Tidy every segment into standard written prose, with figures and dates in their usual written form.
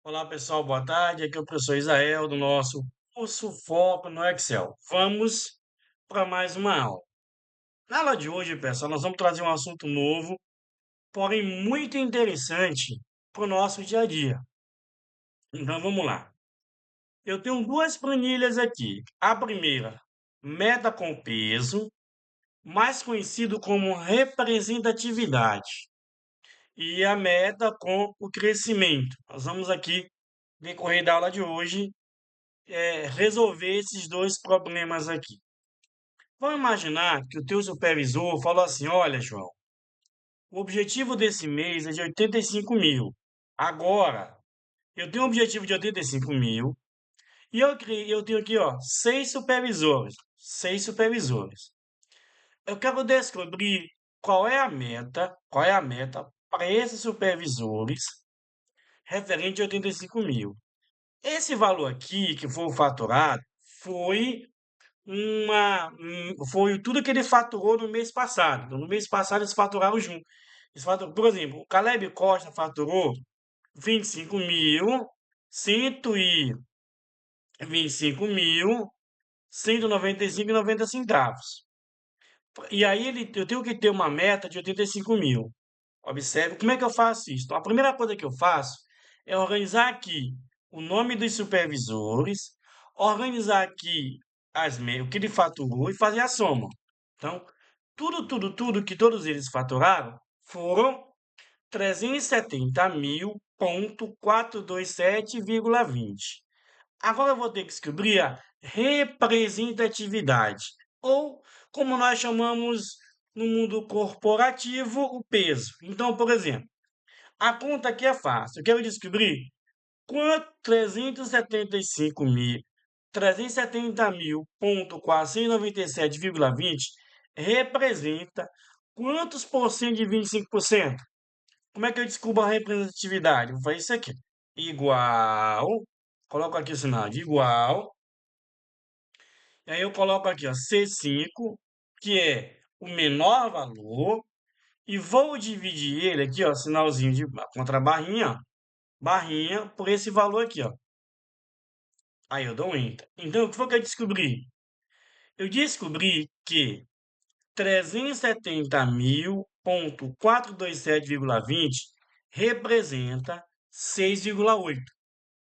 Olá pessoal, boa tarde. Aqui é o professor Isael do nosso curso Foco no Excel. Vamos para mais uma aula. Na aula de hoje, pessoal, nós vamos trazer um assunto novo, porém muito interessante para o nosso dia a dia. Então vamos lá. Eu tenho duas planilhas aqui. A primeira, meta com peso, mais conhecido como representatividade, e a meta com o crescimento. Nós vamos aqui, no decorrer da aula de hoje, resolver esses dois problemas aqui. Vamos imaginar que o teu supervisor falou assim: olha, João, o objetivo desse mês é de 85 mil. Agora, eu tenho um objetivo de 85 mil e eu tenho aqui, ó, seis supervisores. Seis supervisores. Eu quero descobrir qual é a meta para esses supervisores referente a 85 mil. Esse valor aqui, que foi o faturado, foi foi tudo que ele faturou no mês passado. Então, no mês passado, eles faturaram junto. Por exemplo, o Caleb Costa faturou 25.125.195,90 centavos. E aí eu tenho que ter uma meta de 85 mil. Observe como é que eu faço isso. Então, a primeira coisa que eu faço é organizar aqui o nome dos supervisores, organizar aqui o que ele faturou e fazer a soma. Então, tudo que todos eles faturaram foram 370.427,20. Agora eu vou ter que descobrir a representatividade, ou como nós chamamos no mundo corporativo, o peso. Então, por exemplo, a conta aqui é fácil. Eu quero descobrir quanto 370.497,20 representa quantos por cento de 25%. Como é que eu descubro a representatividade? Vou fazer isso aqui. Igual, coloco aqui o sinal de igual, e aí eu coloco aqui, ó, C5, que é o menor valor, e vou dividir ele aqui, ó, sinalzinho de contra a barrinha, ó, barrinha, por esse valor aqui, ó. Aí eu dou um Enter. Então, o que foi que eu descobri? Eu descobri que 370.427,20 representa 6,8.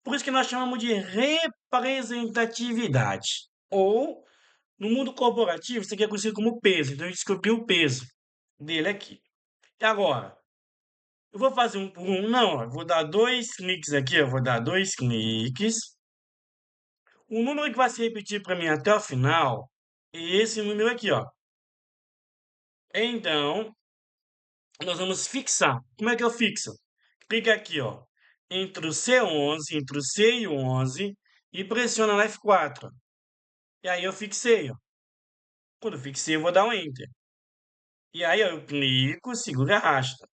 Por isso que nós chamamos de representatividade. Ou, no mundo corporativo, isso aqui é conhecido como peso. Então, eu descobri o peso dele aqui. E agora, eu vou fazer um por um? Não, eu vou dar dois cliques aqui. Eu vou dar dois cliques. O número que vai se repetir para mim até o final é esse número aqui, ó. Então, nós vamos fixar. Como é que eu fixo? Clica aqui, ó, entre o C11, entre o C e o 11, e pressiona no F4. E aí eu fixei, ó. Quando eu fixei, eu vou dar um Enter. E aí, ó, eu clico, seguro e arrasta.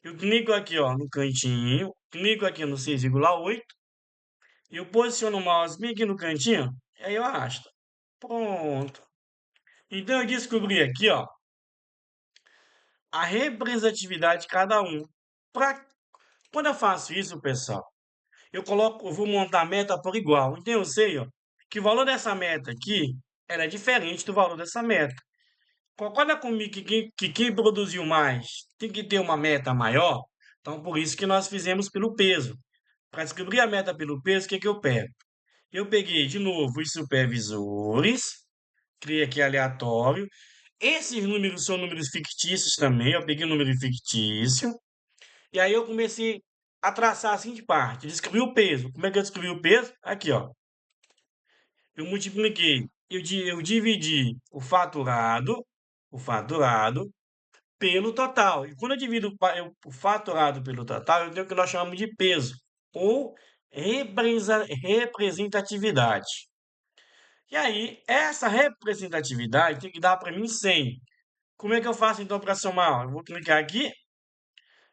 Eu clico aqui, ó, no cantinho, clico aqui no 6,8, e eu posiciono o mouse bem aqui no cantinho, e aí eu arrasto. Pronto. Então, eu descobri aqui, ó, a representatividade de cada um. Quando eu faço isso, pessoal, eu vou montar a meta por igual. Então, eu sei, ó, que o valor dessa meta aqui, ela é diferente do valor dessa meta. Concorda comigo que quem produziu mais tem que ter uma meta maior? Então, por isso que nós fizemos pelo peso. Para descobrir a meta pelo peso, o que eu pego? Eu peguei de novo os supervisores, criei aqui aleatório. Esses números são números fictícios também. Eu peguei um número fictício. E aí eu comecei a traçar assim de parte. Descobri o peso. Como é que eu descobri o peso? Aqui, ó. Eu multipliquei. Eu dividi o faturado pelo total. E quando eu divido o faturado pelo total, eu tenho o que nós chamamos de peso, ou representatividade. E aí, essa representatividade tem que dar para mim 100. Como é que eu faço então para somar? Eu vou clicar aqui,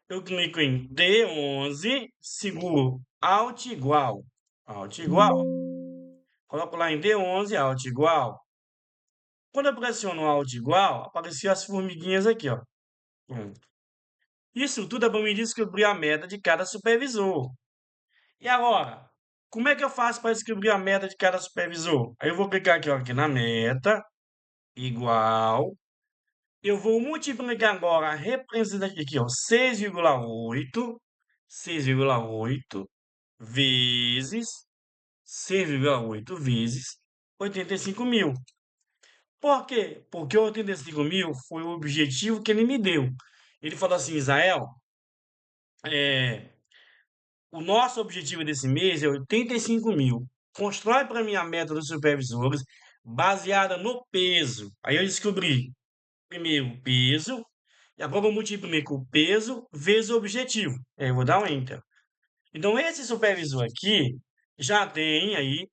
eu clico em D11, seguro Alt igual. Alt igual. Coloco lá em D11, Alt igual. Quando eu pressiono Alt igual, apareciam as formiguinhas aqui, ó. Pronto. Isso tudo é para me descobrir a meta de cada supervisor. E agora, como é que eu faço para descobrir a meta de cada supervisor? Aí eu vou clicar aqui, ó, aqui na meta, igual. Eu vou multiplicar agora a representatividade aqui, ó, 6,8 vezes 6,8 vezes 85.000. Por quê? Porque 85.000 foi o objetivo que ele me deu. Ele falou assim, Israel, é, o nosso objetivo desse mês é 85.000. Constrói para mim a meta dos supervisores baseada no peso. Aí eu descobri, primeiro, o peso, e agora eu multiplico o peso vezes o objetivo. Aí eu vou dar um Enter. Então, esse supervisor aqui já tem aí,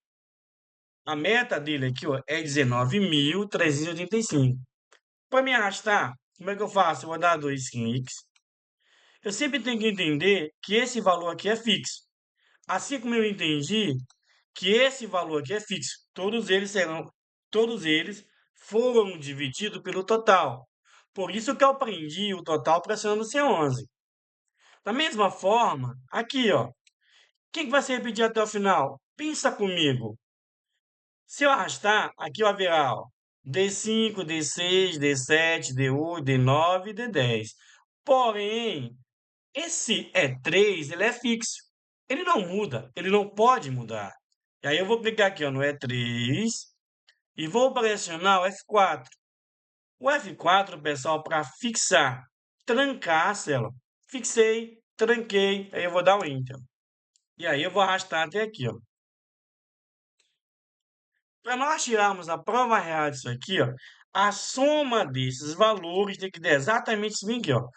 a meta dele aqui, ó, é 19.385. Para me arrastar, como é que eu faço? Eu vou dar dois cliques. Eu sempre tenho que entender que esse valor aqui é fixo. Assim como eu entendi que esse valor aqui é fixo, todos eles foram divididos pelo total. Por isso que eu aprendi o total pressionando C11. Da mesma forma, aqui, ó, quem que vai se repetir até o final? Pensa comigo. Se eu arrastar, aqui haverá, ó, D5, D6, D7, D8, D9 e D10. Porém, esse E3, ele é fixo. Ele não muda, ele não pode mudar. E aí eu vou clicar aqui, ó, no E3 e vou pressionar o F4. O F4, pessoal, para fixar, trancar a célula. Fixei, tranquei, aí eu vou dar o Enter. E aí eu vou arrastar até aqui, ó. Para nós tirarmos a prova real disso aqui, ó, a soma desses valores tem que dar exatamente isso aqui, ó. R$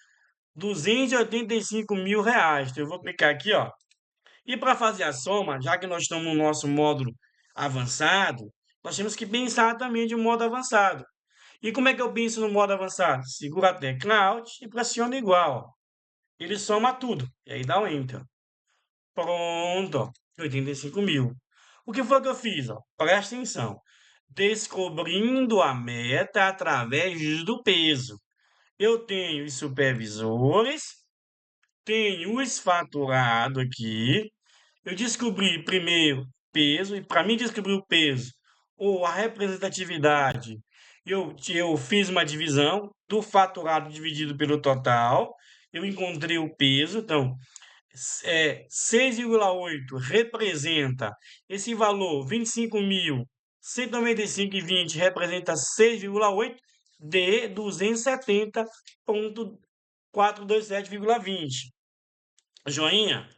285.000. Então, eu vou clicar aqui, ó. E para fazer a soma, já que nós estamos no nosso módulo avançado, nós temos que pensar também de um modo avançado. E como é que eu penso no modo avançado? Segura a tecla Alt e pressiona igual, ó. Ele soma tudo. E aí dá um Enter. Pronto, ó, 85.000. O que foi que eu fiz? Ó? Presta atenção. Descobrindo a meta através do peso. Eu tenho os supervisores, tenho os faturados aqui. Eu descobri primeiro peso, e para mim descobrir o peso ou a representatividade, eu fiz uma divisão do faturado dividido pelo total. Eu encontrei o peso, então 6,8 representa esse valor, 25.195,20 representa 6,8 de 270,427,20. Joinha?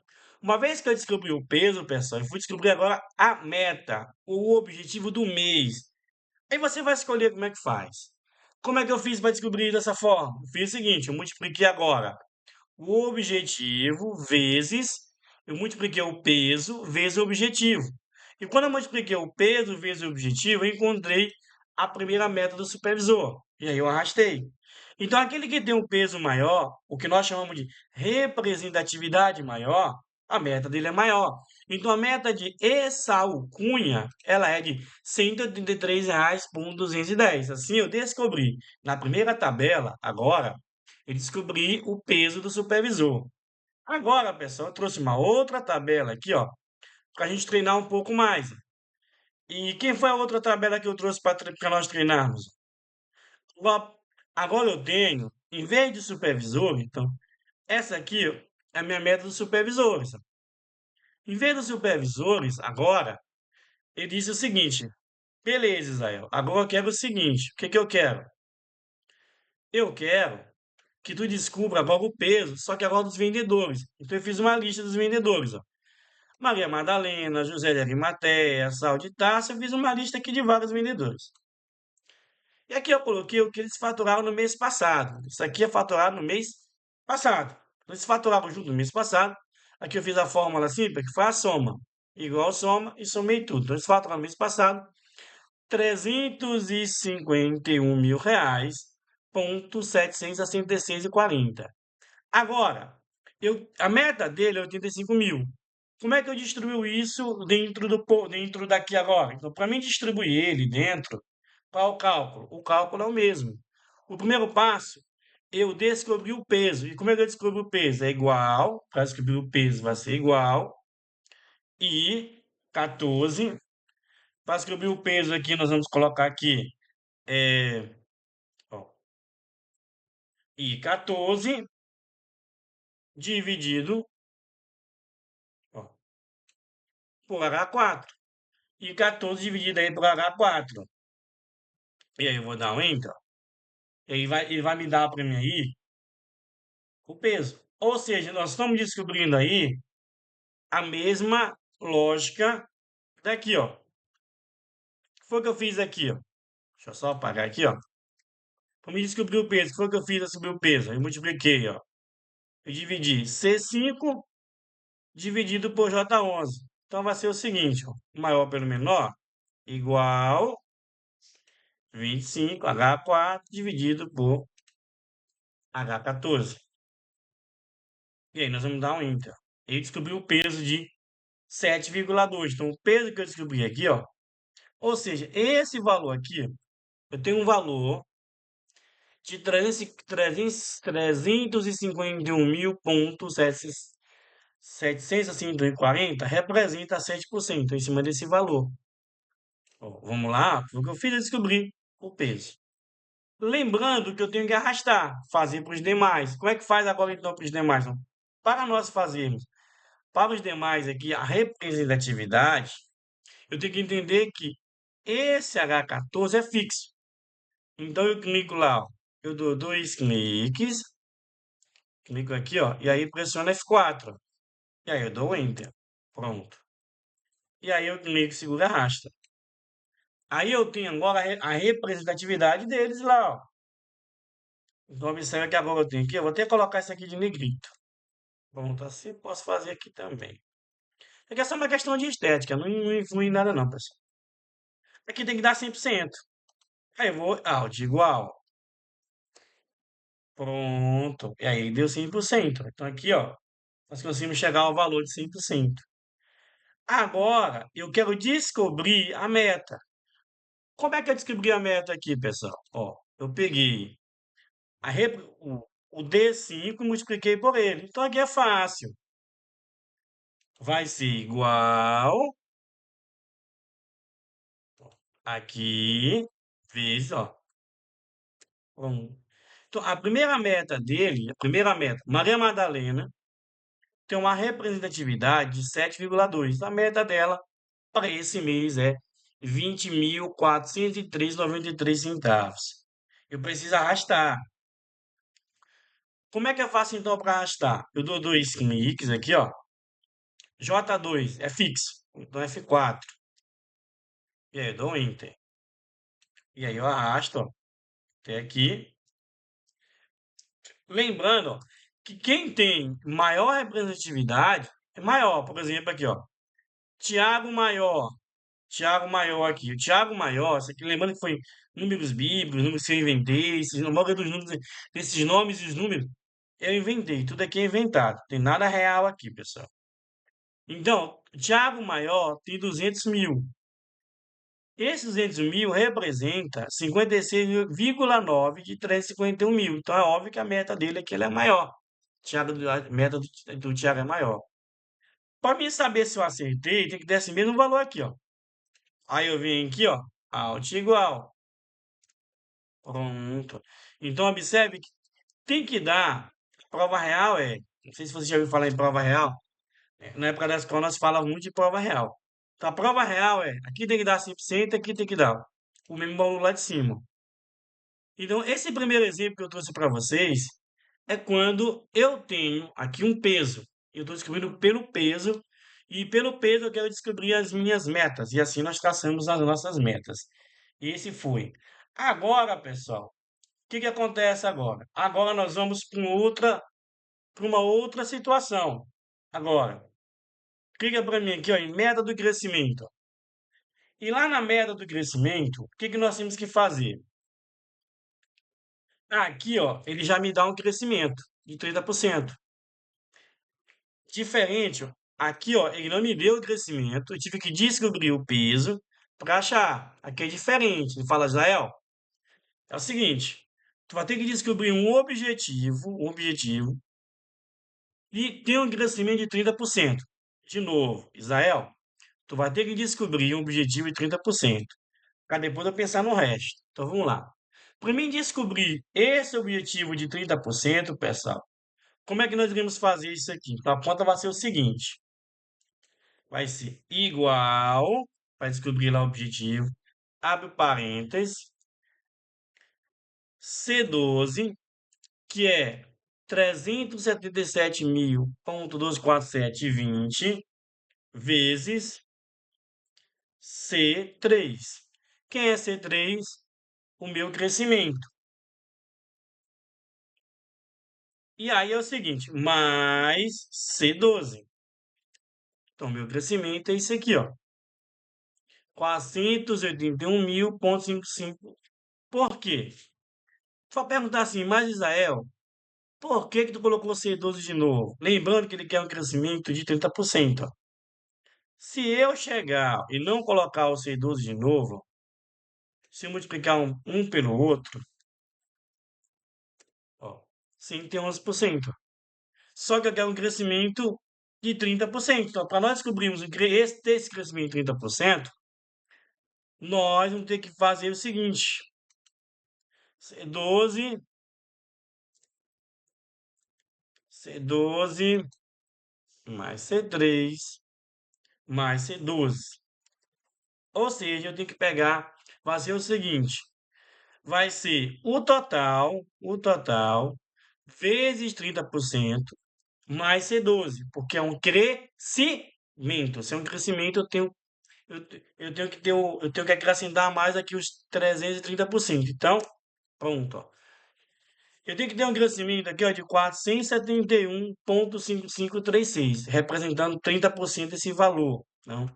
Uma vez que eu descobri o peso, pessoal, eu fui descobrir agora a meta, o objetivo do mês. Aí você vai escolher como é que faz. Como é que eu fiz para descobrir dessa forma? Eu fiz o seguinte, eu multipliquei agora o objetivo eu multipliquei o peso vezes o objetivo. E quando eu multipliquei o peso vezes o objetivo, eu encontrei a primeira meta do supervisor. E aí eu arrastei. Então, aquele que tem um peso maior, o que nós chamamos de representatividade maior, a meta dele é maior. Então, a meta de Esaú Cunha, ela é de R$ 183,210. Assim, eu descobri na primeira tabela, agora, eu descobri o peso do supervisor. Agora, pessoal, eu trouxe uma outra tabela aqui, ó, para a gente treinar um pouco mais. E quem foi a outra tabela que eu trouxe para nós treinarmos? Agora agora eu tenho, em vez de supervisor, então, essa aqui ó, é a minha meta dos supervisores. Em vez dos supervisores, agora, ele disse o seguinte: beleza, Israel, agora eu quero o seguinte: o que que eu quero? Eu quero que tu descubra agora o peso, só que agora dos vendedores. Então eu fiz uma lista dos vendedores, ó. Maria Madalena, José de Arimateia, Sal de Tarso, eu fiz uma lista aqui de vários vendedores. E aqui eu coloquei o que eles faturaram no mês passado. Isso aqui é faturado no mês passado. Eles faturaram junto no mês passado. Aqui eu fiz a fórmula simples, que foi a soma. Igual soma e somei tudo. Então, eles faturaram no mês passado R$ 351.000, ponto 766,40. Agora, a meta dele é 85.000. Como é que eu distribuo isso dentro daqui agora? Então, para mim distribuir ele dentro, qual o cálculo? O cálculo é o mesmo. O primeiro passo, eu descobri o peso. E como é que eu descubro o peso? É igual, para descobrir o peso vai ser igual e 14. Para descobrir o peso aqui, nós vamos colocar aqui ó, e 14 dividido ó, por H4. E 14 dividido aí por H4. E aí eu vou dar um Enter. E aí ele vai me dar para mim aí o peso. Ou seja, nós estamos descobrindo aí a mesma lógica daqui, ó. O que foi que eu fiz aqui, ó? Deixa eu só apagar aqui, ó. Para me descobrir o peso, o que foi que eu fiz para descobrir o peso? Eu multipliquei, ó. Eu dividi C5 dividido por J11. Então vai ser o seguinte, ó. Maior pelo menor igual 25 H4 dividido por H14. E aí nós vamos dar um Enter. E descobri o peso de 7,2. Então o peso que eu descobri aqui, ó. Ou seja, esse valor aqui, eu tenho um valor de 351.740 representa 7% em cima desse valor. Ó, vamos lá, foi o que eu fiz, eu descobri o peso. Lembrando que eu tenho que arrastar, fazer para os demais. Como é que faz agora então para os demais? Então, para nós fazermos para os demais aqui a representatividade, eu tenho que entender que esse H14 é fixo. Então eu clico lá, ó, eu dou 2 cliques, clico aqui, ó, e aí pressiono F4. E aí eu dou Enter. Pronto. E aí eu clico, seguro e arrasta. Aí eu tenho agora a representatividade deles lá, ó. Então observa que agora eu tenho aqui, eu vou até colocar isso aqui de negrito. Pronto, assim posso fazer aqui também. É só uma questão de estética, não influi em nada não, pessoal. Aqui tem que dar 100%. Aí eu vou out igual. Pronto. E aí deu 100%. Então aqui, ó, nós conseguimos chegar ao valor de 100%. Agora, eu quero descobrir a meta. Como é que eu descobri a meta aqui, pessoal? Ó, eu peguei o D5 e multipliquei por ele. Então aqui é fácil. Vai ser igual aqui vezes, ó. Pronto. Então, a primeira meta dele, a primeira meta, Maria Madalena, tem uma representatividade de 7,2. A meta dela para esse mês é 20.403,93 centavos. Eu preciso arrastar. Como é que eu faço então para arrastar? Eu dou 2 cliques aqui, ó. J2 é fixo, então F4. E aí eu dou Enter. E aí eu arrasto, ó, até aqui. Lembrando, ó, que quem tem maior representatividade é maior. Por exemplo, aqui, ó. Tiago Maior. Tiago Maior aqui. O Tiago Maior, isso aqui, lembrando que foi números bíblicos, números que eu inventei, a maioria dos números, desses nomes e os números, eu inventei. Tudo aqui é inventado. Tem nada real aqui, pessoal. Então, Tiago Maior tem 200 mil. Esse 200 mil representa 56,9 de 351 mil. Então, é óbvio que a meta dele aqui ela é maior. A meta do Tiago é maior. Para mim saber se eu acertei, tem que dar esse mesmo valor aqui, ó. Aí eu venho aqui, ó, alt igual. Pronto. Então, observe que tem que dar. Prova real não sei se você já ouviu falar em prova real. Na época da escola nós falávamos muito de prova real. Então, a prova real aqui tem que dar 100%, aqui tem que dar o mesmo valor lá de cima. Então, esse primeiro exemplo que eu trouxe para vocês é quando eu tenho aqui um peso. Eu estou descobrindo pelo peso, e pelo peso eu quero descobrir as minhas metas. E assim nós traçamos as nossas metas. Esse foi. Agora, pessoal, o que que acontece agora? Agora nós vamos para uma outra situação. Agora, clica para mim aqui, ó, em meta do crescimento. E lá na meta do crescimento, o que que nós temos que fazer? Aqui, ó, ele já me dá um crescimento de 30%. Diferente, ó, aqui, ó, ele não me deu o crescimento, eu tive que descobrir o peso para achar. Aqui é diferente. Ele fala, Israel, é o seguinte, tu vai ter que descobrir um objetivo, e tem um crescimento de 30%. De novo, Israel, tu vai ter que descobrir um objetivo de 30%, para depois eu pensar no resto. Então vamos lá. Para mim descobrir esse objetivo de 30%, pessoal, como é que nós iremos fazer isso aqui? Então a conta vai ser o seguinte: vai ser igual, para descobrir lá o objetivo, abre parênteses, C12, que é 377.247,20 vezes C3. Quem é C3? O meu crescimento. E aí é o seguinte, mais C12. Então, meu crescimento é isso aqui, ó. 481.055. Por quê? Só perguntar assim, mas Israel, por que que tu colocou C12 de novo? Lembrando que ele quer um crescimento de 30%. Ó. Se eu chegar e não colocar o C12 de novo, se eu multiplicar um pelo outro, ó, 111%. Só que eu quero um crescimento de 30%. Então, para nós descobrirmos esse crescimento de 30%, nós vamos ter que fazer o seguinte: C12, C12 mais C3 mais C12. Ou seja, eu tenho que pegar, fazer o seguinte: vai ser o total vezes 30% mais C12, porque é um crescimento. Se é um crescimento, eu tenho que eu tenho que acrescentar mais aqui os 330%. Então, pronto, ó. Eu tenho que ter um crescimento aqui, ó, de 471,5536, representando 30% desse valor. Então,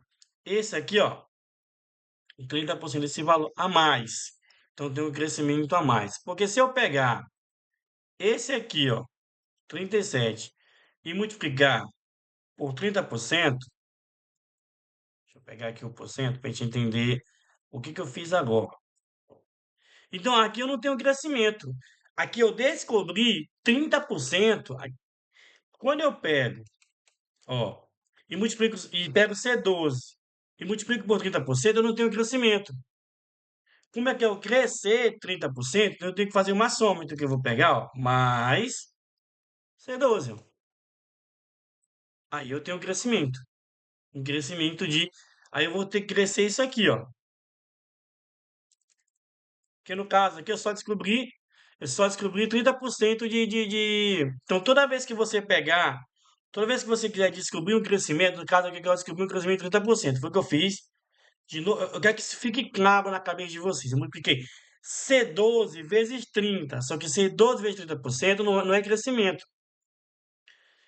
esse aqui, ó, 30% desse valor a mais. Então, tem um crescimento a mais. Porque se eu pegar esse aqui, ó, 37, e multiplicar por 30%, deixa eu pegar aqui o porcento para a gente entender o que eu fiz agora. Então, aqui eu não tenho crescimento. Aqui eu descobri 30%. Quando eu pego, ó, e multiplico e pego C12 e multiplico por 30%, eu não tenho crescimento. Como é que eu crescer 30%, eu tenho que fazer uma soma. Então, que eu vou pegar, ó, mais C12. Ó. Aí eu tenho crescimento. Um crescimento de... Aí eu vou ter que crescer isso aqui, ó. Porque no caso aqui eu só descobri 30% Então, toda vez que você quiser descobrir um crescimento, no caso aqui que eu descobri um crescimento de 30%, foi o que eu fiz. De novo, eu quero que isso fique claro na cabeça de vocês. Eu multipliquei C12 vezes 30, só que C12 vezes 30% não é crescimento.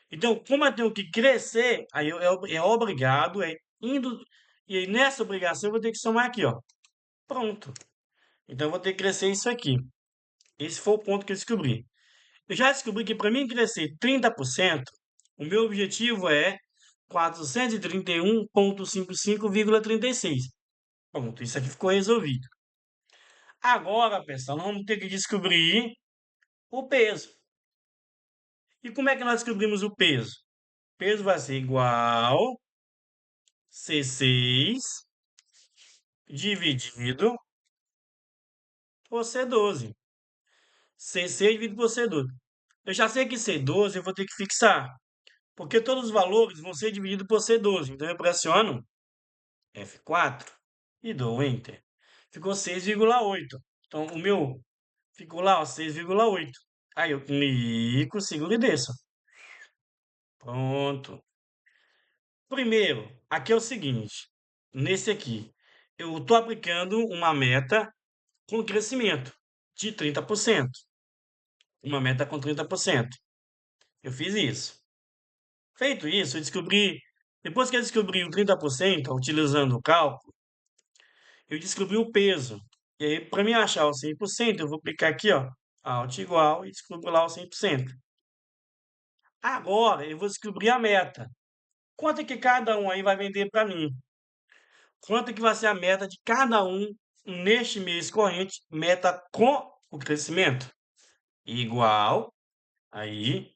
Então, como eu tenho que crescer, aí é obrigado, indo, e aí nessa obrigação eu vou ter que somar aqui, ó. Pronto. Então, eu vou ter que crescer isso aqui. Esse foi o ponto que eu descobri. Eu já descobri que para mim crescer 30%, o meu objetivo é 431,55,36. Pronto, isso aqui ficou resolvido. Agora, pessoal, nós vamos ter que descobrir o peso. E como é que nós descobrimos o peso? O peso vai ser igual C6 dividido por C12. C6 dividido por C12. Eu já sei que C12 eu vou ter que fixar, porque todos os valores vão ser divididos por C12. Então, eu pressiono F4 e dou Enter. Ficou 6,8. Então, o meu ficou lá, ó, 6,8. Aí eu clico, seguro e desço. Pronto. Primeiro, aqui é o seguinte. Nesse aqui, eu estou aplicando uma meta com crescimento de 30%. Uma meta com 30%. Eu fiz isso. Feito isso, eu descobri... Depois que eu descobri o 30%, utilizando o cálculo, eu descobri o peso. E aí, para mim achar o 100%, eu vou clicar aqui, ó, alt igual, e descubro lá o 100%. Agora, eu vou descobrir a meta. Quanto é que cada um aí vai vender para mim? Quanto é que vai ser a meta de cada um neste mês corrente? Meta com o crescimento. Igual, aí,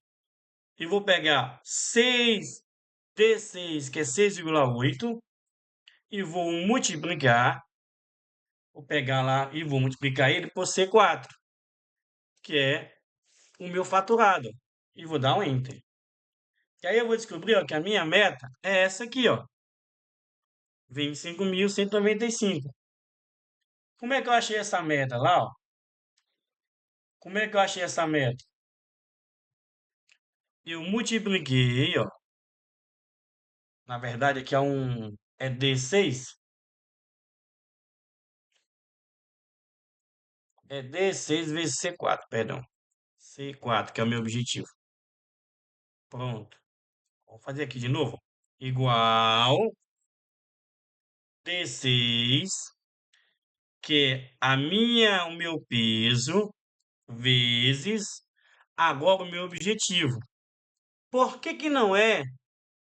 e vou pegar 6 D6, que é 6,8, e vou multiplicar, vou pegar lá e vou multiplicar ele por C4, que é o meu faturado. E vou dar um Enter. E aí eu vou descobrir, ó, que a minha meta é essa aqui, ó, 25.195. Como é que eu achei essa meta lá, ó? Como é que eu achei essa meta? Eu multipliquei, ó. Na verdade, aqui é D6. É D6 vezes C4, perdão. C4, que é o meu objetivo. Pronto. Vou fazer aqui de novo. Igual D6, que é o meu peso, vezes agora o meu objetivo. Por que que não é?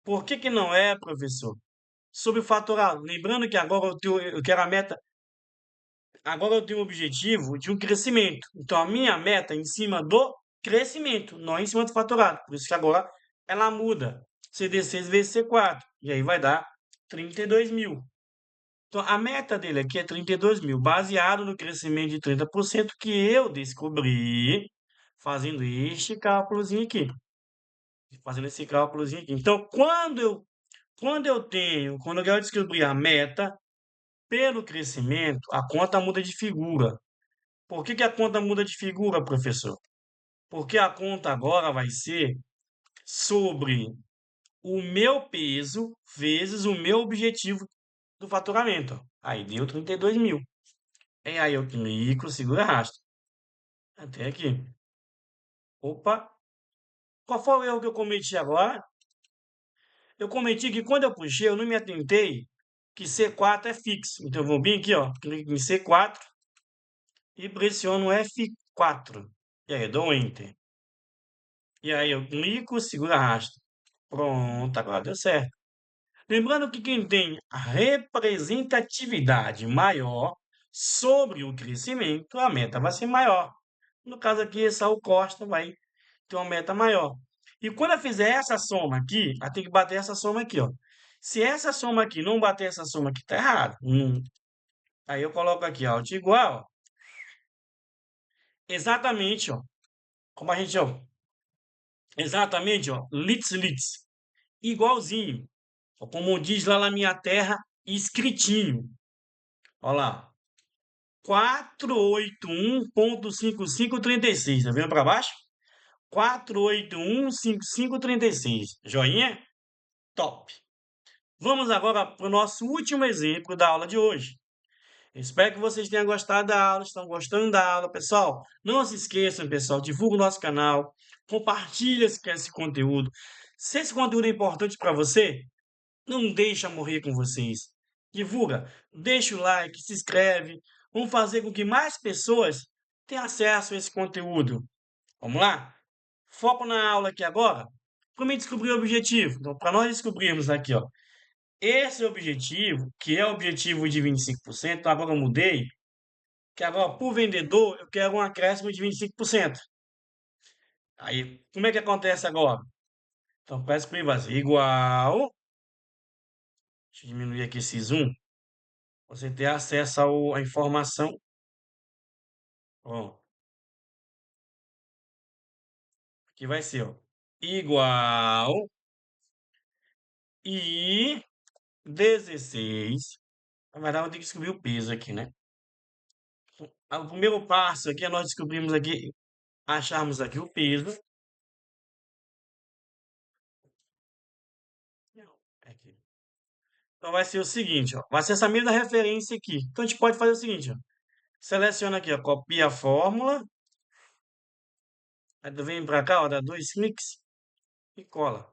Por que que não é, professor? Sobre faturar. Lembrando que eu quero a meta. Agora eu tenho o objetivo de um crescimento. Então a minha meta é em cima do crescimento, não em cima do faturado. Por isso que agora ela muda. CD6 vezes C4. E aí vai dar 32 mil. Então a meta dele aqui é 32 mil, baseado no crescimento de 30% que eu descobri fazendo este cálculozinho aqui. Fazendo esse cálculozinho aqui. Então, quando eu quero descobrir a meta pelo crescimento, a conta muda de figura. Por que que a conta muda de figura, professor? Porque a conta agora vai ser sobre o meu peso vezes o meu objetivo do faturamento. Aí deu 32 mil. E aí eu clico, seguro e arrasto. Até aqui. Opa! Qual foi o erro que eu cometi agora? Eu cometi que quando eu puxei, eu não me atentei que C4 é fixo. Então eu vou vir aqui, ó, clico em C4 e pressiono F4. E aí eu dou Enter. E aí eu clico, seguro e arrasto. Pronto, agora deu certo. Lembrando que quem tem a representatividade maior sobre o crescimento, a meta vai ser maior. No caso aqui, Saul Costa vai ter uma meta maior. E quando eu fizer essa soma aqui, eu tenho que bater essa soma aqui, ó. Se essa soma aqui não bater essa soma aqui, tá errado. Aí eu coloco aqui, ó, igual, exatamente, ó. Como a gente, ó, exatamente, ó, litz, igualzinho. Como diz lá na minha terra, escritinho. Olha lá. 481.5536. Tá vendo para baixo? 481.5536. Joinha? Top. Vamos agora para o nosso último exemplo da aula de hoje. Espero que vocês tenham gostado da aula, estão gostando da aula, pessoal. Não se esqueçam, pessoal, divulga o nosso canal, compartilha esse conteúdo. Se esse conteúdo é importante para você, não deixa morrer com vocês. Divulga, deixa o like, se inscreve. Vamos fazer com que mais pessoas tenham acesso a esse conteúdo. Vamos lá? Foco na aula aqui agora. Como é descobrir o objetivo? Então, para nós descobrirmos aqui, ó, esse objetivo, que é o objetivo de 25%, agora eu mudei, que agora, por vendedor, eu quero um acréscimo de 25%. Aí, como é que acontece agora? Então, peço para ele igual. Deixa eu diminuir aqui esse zoom. Você ter acesso à informação. Ó, aqui vai ser, ó, igual e 16. Na verdade, eu tenho que descobrir o peso aqui, né? O primeiro passo aqui é nós descobrimos aqui, acharmos aqui o peso. Aqui. Então vai ser o seguinte, ó, vai ser essa mesma referência aqui. Então a gente pode fazer o seguinte, ó, seleciona aqui, ó, copia a fórmula, aí tu vem para cá, ó, dá dois cliques e cola.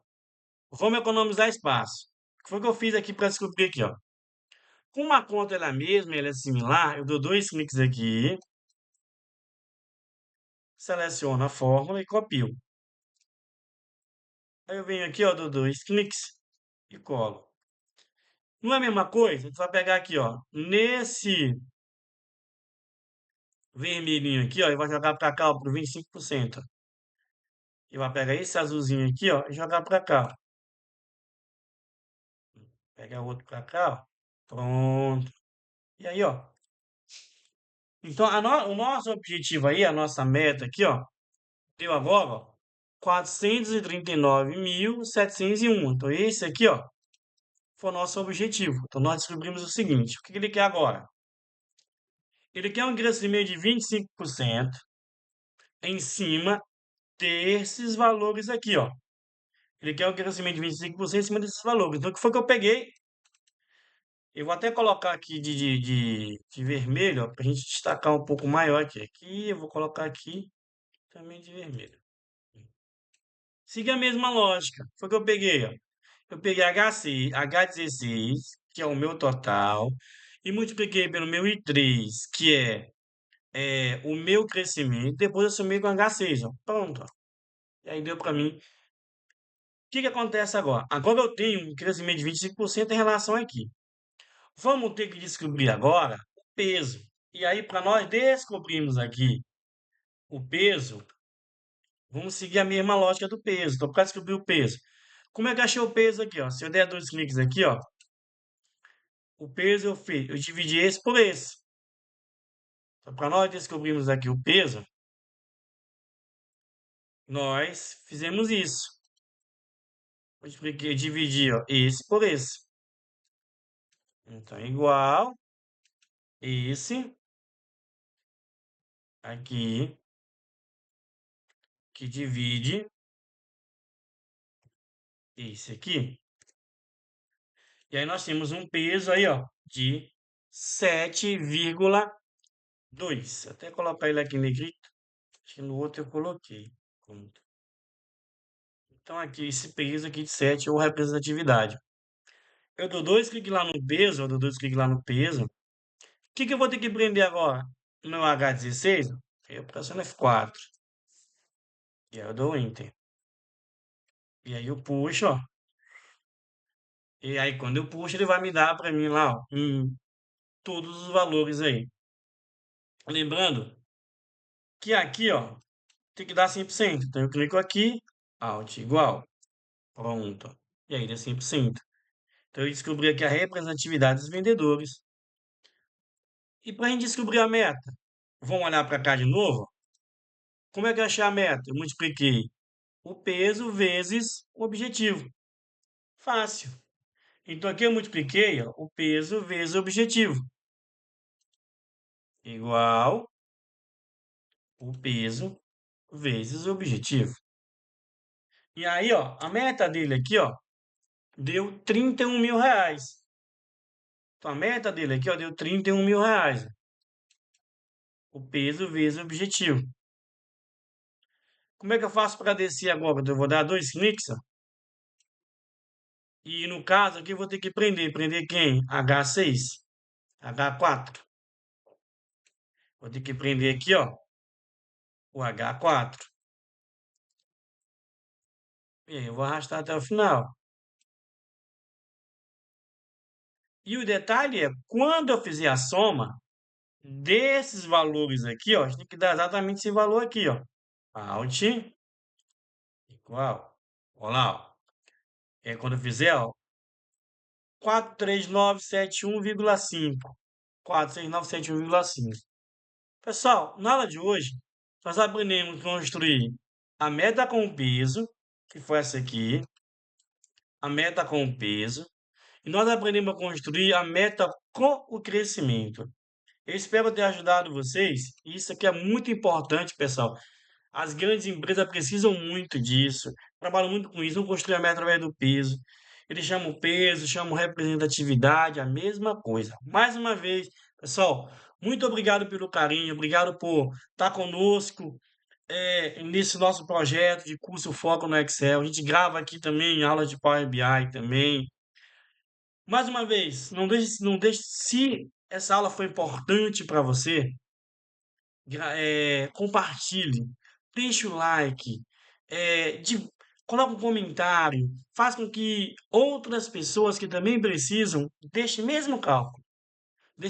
Vamos economizar espaço. O que foi que eu fiz aqui para descobrir aqui, ó? Como a conta ela é a mesma, ela é similar, eu dou dois cliques aqui, seleciono a fórmula e copio. Aí eu venho aqui, ó, dou dois cliques e colo. Não é a mesma coisa? Tu vai pegar aqui, ó, nesse vermelhinho aqui, ó, e vai jogar para cá, ó, pro 25%. E vai pegar esse azulzinho aqui, ó, e jogar para cá. Pega outro para cá, ó. Pronto. E aí, ó. Então, o nosso objetivo aí, a nossa meta aqui, ó, deu agora, ó, 439.701. Então, esse aqui, ó, foi o nosso objetivo. Então, nós descobrimos o seguinte: o que ele quer agora? Ele quer um crescimento de 25% em cima desses valores aqui, ó. Ele quer um crescimento de 25% em cima desses valores. Então, o que foi que eu peguei? Eu vou até colocar aqui de vermelho, para a gente destacar um pouco maior aqui. Aqui eu vou colocar aqui também de vermelho. Siga a mesma lógica. Foi o que eu peguei, ó. Eu peguei H16, que é o meu total, e multipliquei pelo meu I3, que é o meu crescimento. Depois eu somei com H6, ó. Pronto, ó. E aí deu para mim. O que que acontece agora? Agora eu tenho um crescimento de 25% em relação aqui. Vamos ter que descobrir agora o peso. E aí, para nós descobrirmos aqui o peso, vamos seguir a mesma lógica do peso. Então, para descobrir o peso, como é que eu achei o peso aqui, ó? Se eu der dois cliques aqui, ó, o peso eu fiz, eu dividi esse por esse. Então, para nós descobrirmos aqui o peso, nós fizemos isso. Eu dividi, ó, esse por esse. Então, igual esse aqui, que divide esse aqui. E aí nós temos um peso aí, ó, de 7,2. Até colocar ele aqui negrito. Acho que no outro eu coloquei. Pronto. Então aqui, esse peso aqui de 7 ou representatividade. Eu dou dois cliques lá no peso, eu dou dois cliques lá no peso. O que que eu vou ter que prender agora? No meu H16, eu pressiono F4. E aí eu dou Enter. E aí eu puxo, ó. E aí quando eu puxo, ele vai me dar para mim lá, ó, todos os valores aí. Lembrando que aqui, ó, tem que dar 100%. Então, eu clico aqui, Alt igual, pronto. E aí dá 100%. Então, eu descobri aqui a representatividade dos vendedores. E para a gente descobrir a meta, vamos olhar para cá de novo? Como é que eu achei a meta? Eu multipliquei o peso vezes o objetivo. Fácil. Então, aqui eu multipliquei, ó, o peso vezes o objetivo. Igual o peso vezes o objetivo. E aí, ó, a meta dele aqui, ó, deu 31 mil reais. Então, a meta dele aqui, ó, deu 31 mil reais. O peso vezes o objetivo. Como é que eu faço para descer agora? Eu vou dar dois cliques, ó. E no caso aqui eu vou ter que prender. Prender quem? H6, H4. Vou ter que prender aqui, ó, o H4. E aí eu vou arrastar até o final. E o detalhe é, quando eu fizer a soma desses valores aqui, ó, a gente tem que dar exatamente esse valor aqui, ó. Alt igual. Olha lá, ó. É quando eu fizer, ó, 43971,5. 43971,5. Pessoal, na aula de hoje, nós aprendemos a construir a meta com peso, que foi essa aqui, a meta com peso, e nós aprendemos a construir a meta com o crescimento. Eu espero ter ajudado vocês. Isso aqui é muito importante, pessoal. As grandes empresas precisam muito disso, trabalham muito com isso, vão construir a meta através do peso. Eles chamam peso, chamam representatividade, a mesma coisa. Mais uma vez, pessoal, muito obrigado pelo carinho, obrigado por estar conosco nesse nosso projeto de curso Foco no Excel. A gente grava aqui também aula de Power BI também. Mais uma vez, não deixe, se essa aula foi importante para você, compartilhe, deixe o like, coloque um comentário, faz com que outras pessoas que também precisam desse mesmo cálculo, que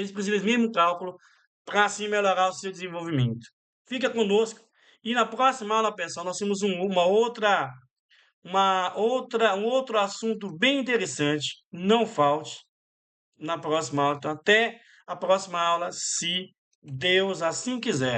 eles precisam desse mesmo cálculo para assim melhorar o seu desenvolvimento. Fica conosco e na próxima aula, pessoal, nós temos uma outra um outro assunto bem interessante. Não falte na próxima aula. Então, até a próxima aula, se Deus assim quiser.